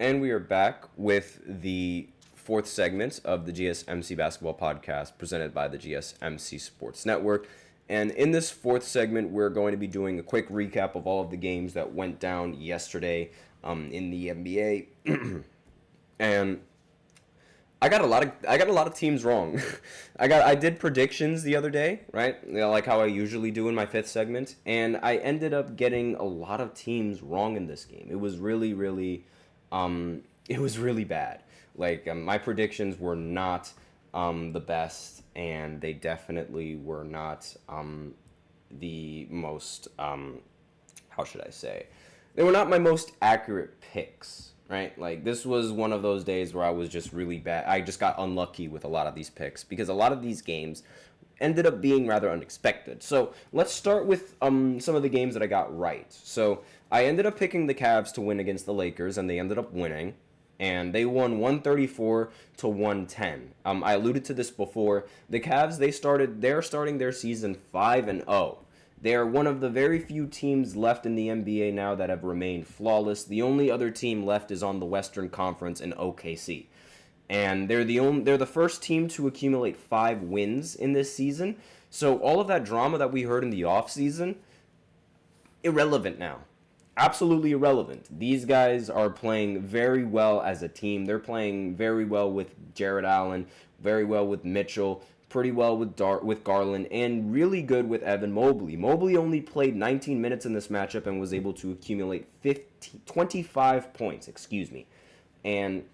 And we are back with the fourth segment of the GSMC Basketball Podcast presented by the GSMC Sports Network. And in this fourth segment, we're going to be doing a quick recap of all of the games that went down yesterday in the NBA. And I got a lot of teams wrong. I did predictions the other day, right? Like how I usually do in my fifth segment, and I ended up getting a lot of teams wrong in this game. It was really bad. Like my predictions were not the best, and they definitely were not the most how should I say? They were not my most accurate picks. Right? Like, this was one of those days where I was just really bad. I just got unlucky with a lot of these picks because a lot of these games ended up being rather unexpected. So, let's start with some of the games that I got right. So, I ended up picking the Cavs to win against the Lakers, and they ended up winning. And they won 134 to 110. I alluded to this before. The Cavs, they're starting their season 5-0. They are one of the very few teams left in the NBA now that have remained flawless. The only other team left is on the Western Conference in OKC. And they're the first team to accumulate 5 wins in this season. So all of that drama that we heard in the offseason, irrelevant now. Absolutely irrelevant. These guys are playing very well as a team. They're playing very well with Jared Allen, very well with Mitchell, pretty well with Garland, and really good with Evan Mobley. Mobley only played 19 minutes in this matchup and was able to accumulate 25 points, And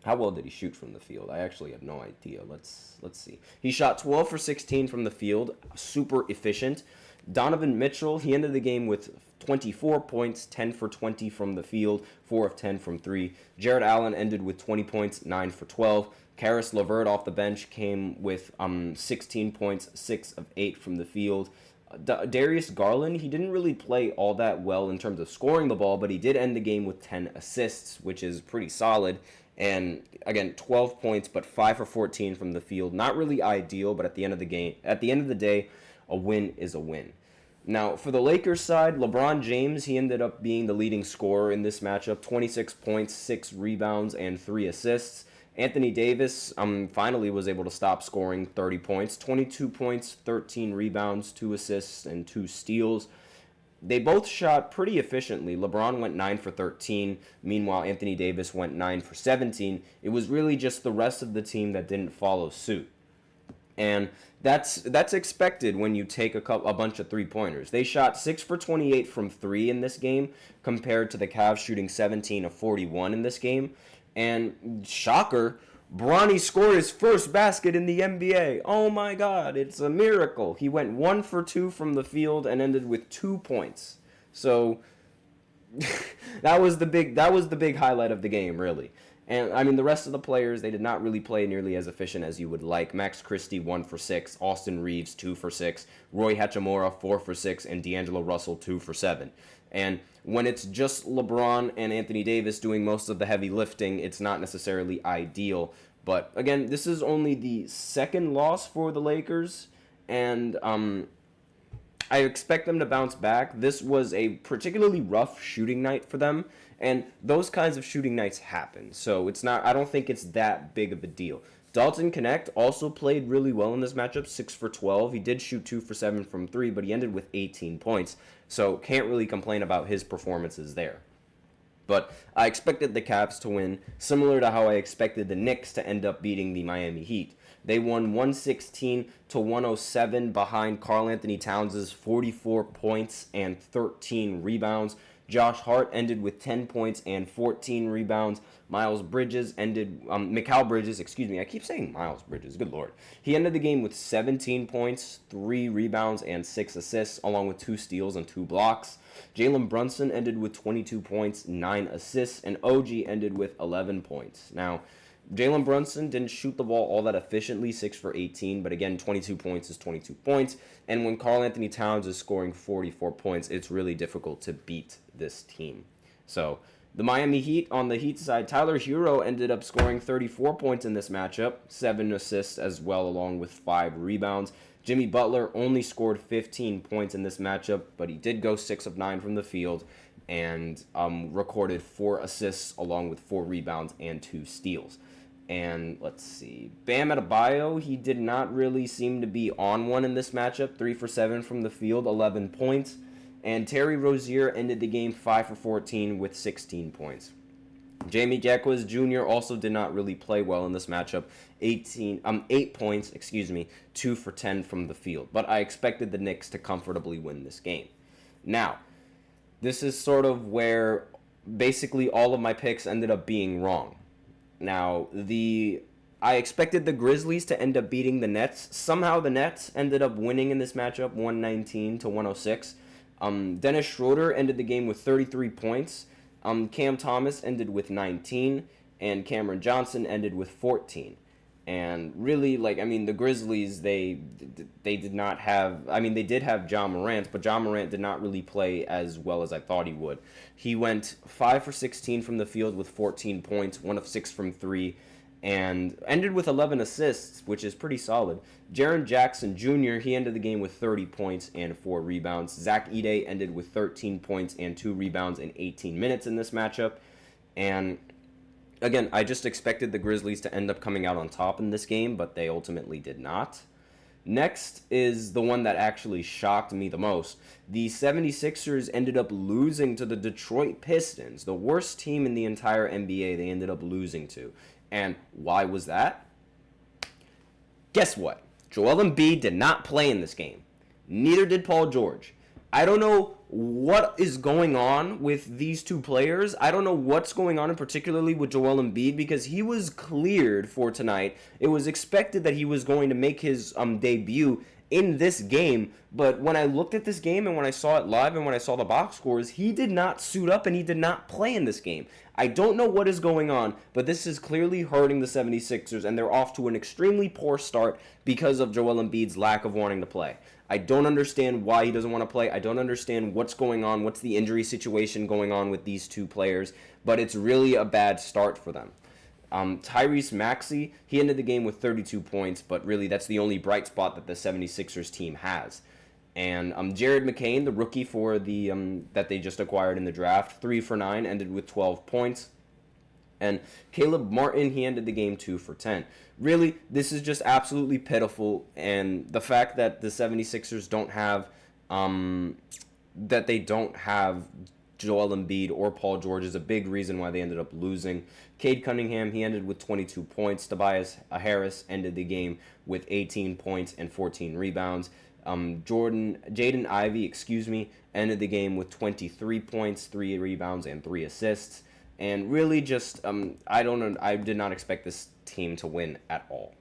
how well did he shoot from the field? I actually have no idea. Let's see. He shot 12 for 16 from the field, super efficient. Donovan Mitchell, he ended the game with 24 points, 10 for 20 from the field, 4 of 10 from 3. Jared Allen ended with 20 points, 9 for 12. Karis LeVert off the bench came with 16 points, 6 of 8 from the field. Darius Garland, he didn't really play all that well in terms of scoring the ball, but he did end the game with 10 assists, which is pretty solid. And again, 12 points, but 5 for 14 from the field. Not really ideal, but at the end of the day, a win is a win. Now, for the Lakers side, LeBron James, he ended up being the leading scorer in this matchup. 26 points, 6 rebounds, and 3 assists. Anthony Davis finally was able to stop scoring 30 points. 22 points, 13 rebounds, 2 assists, and 2 steals. They both shot pretty efficiently. LeBron went 9 for 13. Meanwhile, Anthony Davis went 9 for 17. It was really just the rest of the team that didn't follow suit. And that's expected when you take a bunch of three-pointers. They shot 6 for 28 from 3 in this game compared to the Cavs shooting 17 of 41 in this game. And shocker, Bronny scored his first basket in the NBA. Oh my God, it's a miracle. He went 1 for 2 from the field and ended with 2 points. So that was the big highlight of the game, really. And, I mean, the rest of the players, they did not really play nearly as efficient as you would like. Max Christie, 1 for 6. Austin Reeves, 2 for 6. Roy Hachimura, 4 for 6. And D'Angelo Russell, 2 for 7. And when it's just LeBron and Anthony Davis doing most of the heavy lifting, it's not necessarily ideal. But, again, this is only the second loss for the Lakers. And I expect them to bounce back. This was a particularly rough shooting night for them. And those kinds of shooting nights happen. So I don't think it's that big of a deal. Dalton Knecht also played really well in this matchup, 6 for 12. He did shoot 2 for 7 from 3, but he ended with 18 points. So can't really complain about his performances there. But I expected the Cavs to win, similar to how I expected the Knicks to end up beating the Miami Heat. They won 116 to 107 behind Karl Anthony Towns' 44 points and 13 rebounds. Josh Hart ended with 10 points and 14 rebounds. Mikal Bridges, I keep saying Miles Bridges, good lord. He ended the game with 17 points, 3 rebounds, and 6 assists, along with 2 steals and 2 blocks. Jalen Brunson ended with 22 points, 9 assists, and OG ended with 11 points. Now, Jalen Brunson didn't shoot the ball all that efficiently, 6 for 18, but again, 22 points is 22 points. And when Karl Anthony Towns is scoring 44 points, it's really difficult to beat this team. So, the Miami Heat, on the Heat side, Tyler Hero ended up scoring 34 points in this matchup, 7 assists as well, along with 5 rebounds. Jimmy Butler only scored 15 points in this matchup, but he did go 6 of 9 from the field. and recorded 4 assists along with 4 rebounds and 2 steals. And let's see, Bam Adebayo, he did not really seem to be on one in this matchup. 3 for 7 from the field, 11 points. And Terry Rozier ended the game 5 for 14 with 16 points. Jamie Jaquez Jr. also did not really play well in this matchup. 8 points, 2 for 10 from the field. But I expected the Knicks to comfortably win this game. Now, this is sort of where basically all of my picks ended up being wrong. Now, I expected the Grizzlies to end up beating the Nets. Somehow the Nets ended up winning in this matchup, 119 to 106. Dennis Schroeder ended the game with 33 points. Cam Thomas ended with 19, and Cameron Johnson ended with 14. And really, the Grizzlies, they did not have, they did have Ja Morant, but Ja Morant did not really play as well as I thought he would. He went 5 for 16 from the field with 14 points, 1 of 6 from 3, and ended with 11 assists, which is pretty solid. Jaren Jackson Jr., he ended the game with 30 points and 4 rebounds. Zach Edey ended with 13 points and 2 rebounds in 18 minutes in this matchup. And again, I just expected the Grizzlies to end up coming out on top in this game, but they ultimately did not. Next is the one that actually shocked me the most. The 76ers ended up losing to the Detroit Pistons, the worst team in the entire NBA they ended up losing to. And why was that? Guess what? Joel Embiid did not play in this game. Neither did Paul George. I don't know what is going on with these two players. I don't know what's going on, particularly with Joel Embiid, because he was cleared for tonight. It was expected that he was going to make his debut in this game, but when I looked at this game and when I saw it live and when I saw the box scores, he did not suit up and he did not play in this game. I don't know what is going on, but this is clearly hurting the 76ers, and they're off to an extremely poor start because of Joel Embiid's lack of wanting to play. I don't understand why he doesn't want to play. I don't understand what's going on, what's the injury situation going on with these two players, but it's really a bad start for them. Tyrese Maxey, he ended the game with 32 points, but really that's the only bright spot that the 76ers team has. And Jared McCain, the rookie for the that they just acquired in the draft, 3 for 9, ended with 12 points. And Caleb Martin, he ended the game 2 for 10. Really, this is just absolutely pitiful. And the fact that the 76ers don't have Joel Embiid or Paul George is a big reason why they ended up losing. Cade Cunningham, he ended with 22 points. Tobias Harris ended the game with 18 points and 14 rebounds. Jaden Ivey, ended the game with 23 points, 3 rebounds, and 3 assists. And really just, I did not expect this team to win at all.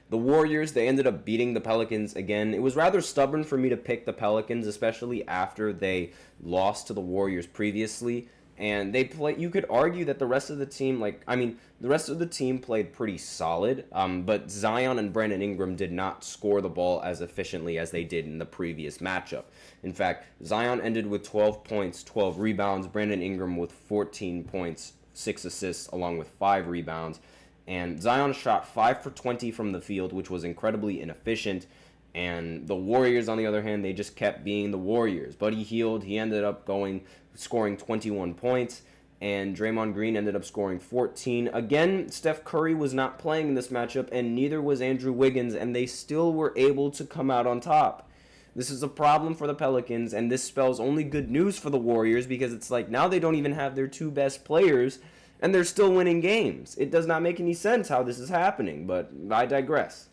The Warriors, they ended up beating the Pelicans again. It was rather stubborn for me to pick the Pelicans, especially after they lost to the Warriors previously. And you could argue that the rest of the team, the rest of the team played pretty solid. But Zion and Brandon Ingram did not score the ball as efficiently as they did in the previous matchup. In fact, Zion ended with 12 points, 12 rebounds. Brandon Ingram with 14 points, 6 assists, along with 5 rebounds. And Zion shot 5 for 20 from the field, which was incredibly inefficient. And the Warriors, on the other hand, they just kept being the Warriors. Buddy Hield, he ended up scoring 21 points. And Draymond Green ended up scoring 14. Again, Steph Curry was not playing in this matchup, and neither was Andrew Wiggins, and they still were able to come out on top. This is a problem for the Pelicans, and this spells only good news for the Warriors, because it's like now they don't even have their 2 best players, and they're still winning games. It does not make any sense how this is happening, but I digress.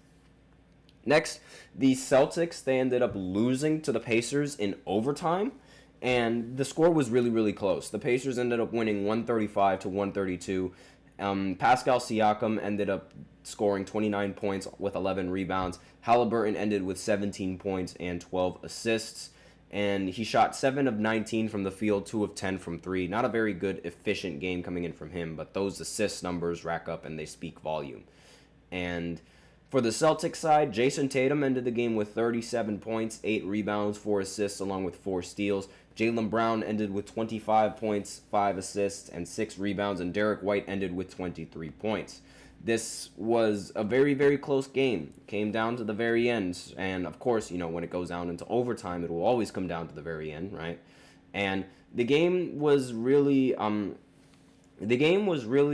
Next, the Celtics, they ended up losing to the Pacers in overtime, and the score was really, really close. The Pacers ended up winning 135 to 132. Pascal Siakam ended up scoring 29 points with 11 rebounds. Halliburton ended with 17 points and 12 assists. And he shot 7 of 19 from the field, 2 of 10 from 3. Not a very good, efficient game coming in from him, but those assist numbers rack up and they speak volume. And for the Celtics side, Jason Tatum ended the game with 37 points, 8 rebounds, 4 assists, along with 4 steals. Jaylen Brown ended with 25 points, 5 assists, and 6 rebounds, and Derek White ended with 23 points. This was a very, very close game. It came down to the very end. And, of course, when it goes down into overtime, it will always come down to the very end, right? And the game was really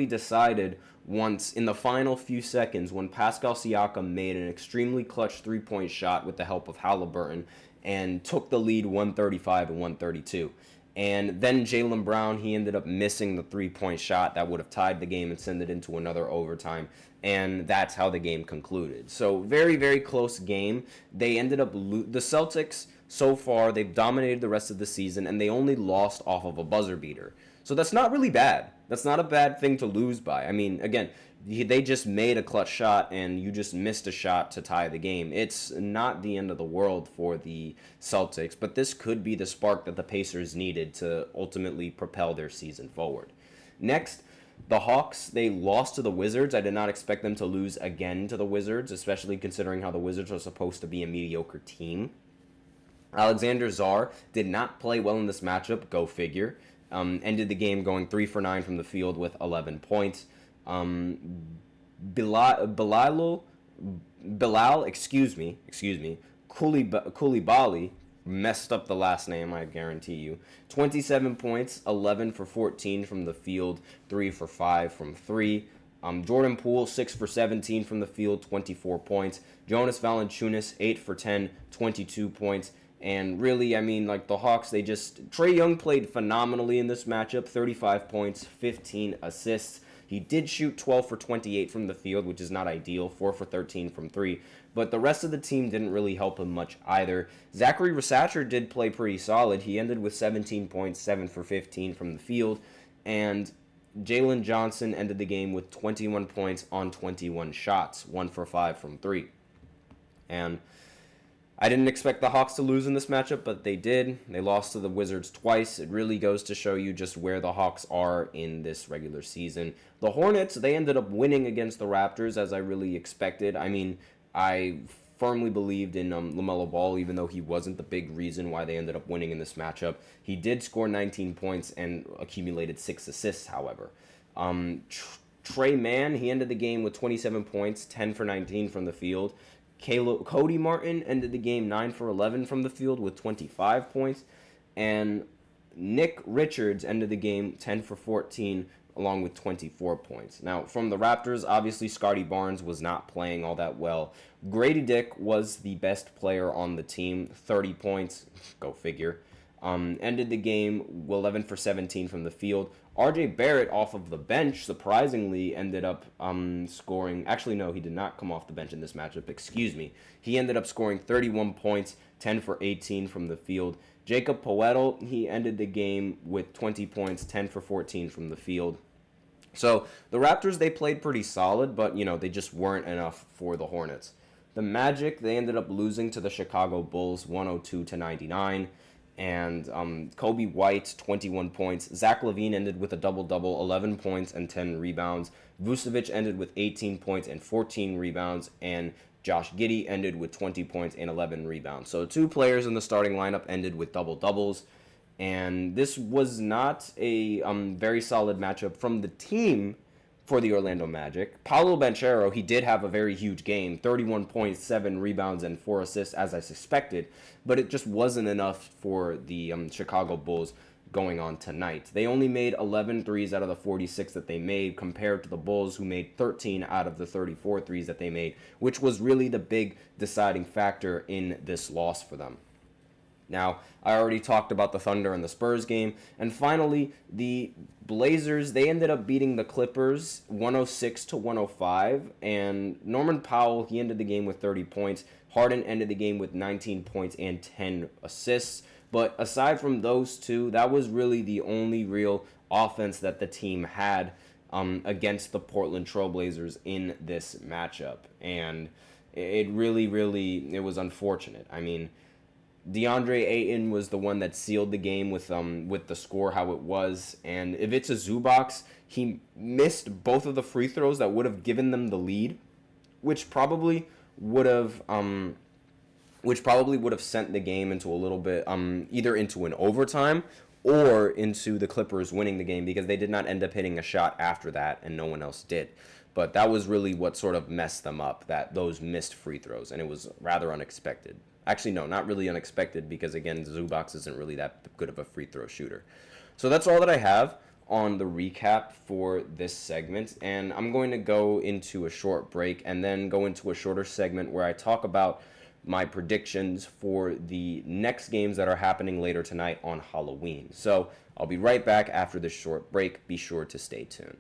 decided once in the final few seconds when Pascal Siakam made an extremely clutch three-point shot with the help of Halliburton and took the lead 135 and 132. And then Jaylen Brown, he ended up missing the three-point shot that would have tied the game and sent it into another overtime. And that's how the game concluded. So very, very close game. They ended up the Celtics so far, they've dominated the rest of the season, and they only lost off of a buzzer beater. So that's not really bad. That's not a bad thing to lose by. I mean, again, they just made a clutch shot and you just missed a shot to tie the game. It's not the end of the world for the Celtics, but this could be the spark that the Pacers needed to ultimately propel their season forward. Next, the Hawks, they lost to the Wizards. I did not expect them to lose again to the Wizards, especially considering how the Wizards are supposed to be a mediocre team. Alexander Czar did not play well in this matchup, go figure. Ended the game going 3 for 9 from the field with 11 points. Bilal, Koulibaly, messed up the last name, I guarantee you. 27 points, 11 for 14 from the field, 3 for 5 from 3. Jordan Poole, 6 for 17 from the field, 24 points. Jonas Valanciunas, 8 for 10, 22 points. And really, I mean, like the Hawks, Trae Young played phenomenally in this matchup, 35 points, 15 assists. He did shoot 12 for 28 from the field, which is not ideal, 4 for 13 from 3. But the rest of the team didn't really help him much either. Zachary Rasacher did play pretty solid. He ended with 17 points, 7 for 15 from the field. And Jalen Johnson ended the game with 21 points on 21 shots, 1 for 5 from 3. And I didn't expect the Hawks to lose in this matchup, but they did. They lost to the Wizards twice. It really goes to show you just where the Hawks are in this regular season. The Hornets, they ended up winning against the Raptors as I really expected. I mean, I firmly believed in LaMelo Ball, even though he wasn't the big reason why they ended up winning in this matchup. He did score 19 points and accumulated 6 assists, however. Trey Mann, he ended the game with 27 points, 10 for 19 from the field. Cody Martin ended the game 9 for 11 from the field with 25 points. And Nick Richards ended the game 10 for 14 along with 24 points. Now, from the Raptors, obviously Scotty Barnes was not playing all that well. Grady Dick was the best player on the team, 30 points, go figure. Ended the game 11 for 17 from the field. RJ Barrett off of the bench surprisingly ended up scoring. Actually, no, he did not come off the bench in this matchup. Excuse me. He ended up scoring 31 points, 10 for 18 from the field. Jacob Poeltl, he ended the game with 20 points, 10 for 14 from the field. So the Raptors, they played pretty solid, but, they just weren't enough for the Hornets. The Magic, they ended up losing to the Chicago Bulls 102-99. And Kobe White, 21 points. Zach LaVine ended with a double-double, 11 points and 10 rebounds. Vucevic ended with 18 points and 14 rebounds. And Josh Giddey ended with 20 points and 11 rebounds. So 2 players in the starting lineup ended with double-doubles. And this was not a very solid matchup from the team for the Orlando Magic. Paolo Banchero, he did have a very huge game, 31 points, 7 rebounds, and 4 assists, as I suspected, but it just wasn't enough for the Chicago Bulls going on tonight. They only made 11 threes out of the 46 that they made, compared to the Bulls, who made 13 out of the 34 threes that they made, which was really the big deciding factor in this loss for them. Now, I already talked about the Thunder and the Spurs game. And finally, the Blazers, they ended up beating the Clippers 106-105. And Norman Powell, he ended the game with 30 points. Harden ended the game with 19 points and 10 assists. But aside from those two, that was really the only real offense that the team had against the Portland Trailblazers in this matchup. And it really was unfortunate. I mean, DeAndre Ayton was the one that sealed the game with the score how it was, and Ivica Zubac, he missed both of the free throws that would have given them the lead, which probably would have sent the game into a little bit either into an overtime or into the Clippers winning the game, because they did not end up hitting a shot after that and no one else did. But that was really what sort of messed them up, those missed free throws, and it was rather unexpected. Actually, no, not really unexpected because, again, Zubac isn't really that good of a free throw shooter. So that's all that I have on the recap for this segment, and I'm going to go into a short break and then go into a shorter segment where I talk about my predictions for the next games that are happening later tonight on Halloween. So I'll be right back after this short break. Be sure to stay tuned.